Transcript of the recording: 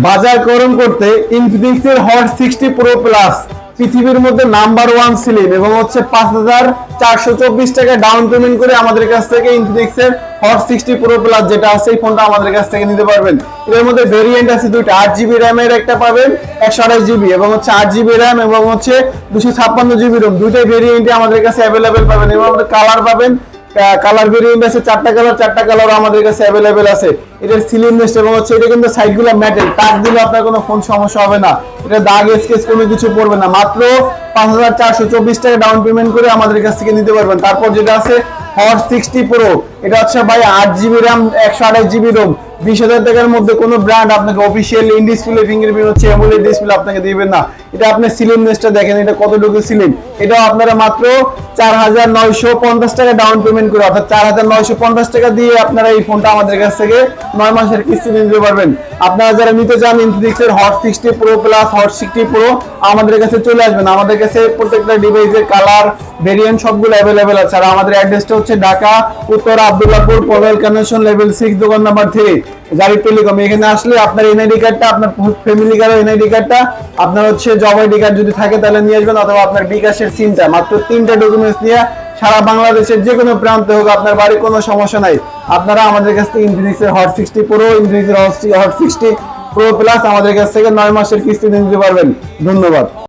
বাজার গরম করতে ইনফিনিক্সের হট 60 প্রো প্লাস পৃথিবীর মধ্যে নাম্বার 1 সিলিম এবং হচ্ছে 5424 টাকা ডাউন পেমেন্ট করে আমাদের কাছ থেকে ইনফিনিক্সের হট 60 প্রো প্লাস যেটা আছে এই ফোনটা আমাদের কাছ থেকে নিতে পারবেন। এর মধ্যে ভেরিয়েন্ট আছে দুইটা, 8GB RAM এর একটা পাবেন 128GB এবং হচ্ছে 8GB RAM এবং হচ্ছে 256GB ROM, দুইটাই ভেরিয়েন্টে আমাদের কাছে अवेलेबल পাবেন। এর মধ্যে কালার পাবেন, কালার ভেরিয়েন্ট আছে চারটা কালার আমাদের কাছে अवेलेबल আছে। এটার সিলিমনেস এবং হচ্ছে এটা কিন্তু সাইডগুলো মেটাল, টাচ দিলে আপনার কোনো ফোন সমস্যা হবে না, এটা দাগ স্কেচ কোনো কিছু পড়বে না। মাত্র 5424 টাকা ডাউন পেমেন্ট করে আমাদের কাছ থেকে নিতে পারবেন। তারপর যেটা আছে হট 60 প্রো, এটা হচ্ছে ভাই 8GB RAM 128GB ROM, 20,000 টাকার মধ্যে কোনো ব্র্যান্ড আপনাকে অফিশিয়াল ইন ডিসপ্লে ফিঙ্গারপ্রিন্ট হচ্ছে অ্যামোলেড ডিসপ্লে আপনাকে দিবেন না। এটা আপনি সিলিমনেসটা দেখেন, এটা কতটুকু সিলিম। এটা আপনারা মাত্র 4950 টাকা ডাউন পেমেন্ট করে, অর্থাৎ 4950 টাকা দিয়ে আপনারা এই ফোনটা আমাদের কাছ থেকে 9 মাসের কিস্তি নিতে পারবেন। আপনারা যারা নিতে চান ইনফিনিক্সের Hot 60 Pro Plus Hot 60 Pro আমাদের কাছে চলে আসবেন। আমাদের কাছে প্রত্যেকটা ডিভাইসের কালার ভেরিয়েন্ট সবগুলো अवेलेबल আছে। আর আমাদের অ্যাড্রেসটা হচ্ছে ঢাকা উত্তর আব্দুল্লাহপুর পভেল কনভেনশন লেভেল 6 দোকান নাম্বার 3 জারি টেলিকম। এখানে আসলে আপনার এনআইডি কার্ডটা, আপনার ফ্যামিলি কার্ড এনআইডি কার্ডটা, আপনার হচ্ছে জব আইডি কার্ড যদি থাকে তাহলে নিয়ে আসবেন, অথবা আপনার বিকাশের সিমটা, মাত্র 3টা ডকুমেন্টস নিয়ে সারা বাংলাদেশের যে কোনো প্রান্তে হোক আপনার বাড়ির কোনো সমস্যা নাই, আপনারা আমাদের কাছ থেকে ইনফিনিক্সের হট 60 প্রো, ইনফিনিক্সের হট 60 প্রো প্লাস আমাদের কাছ থেকে 9 মাসের কিস্তি নিতে পারবেন। ধন্যবাদ।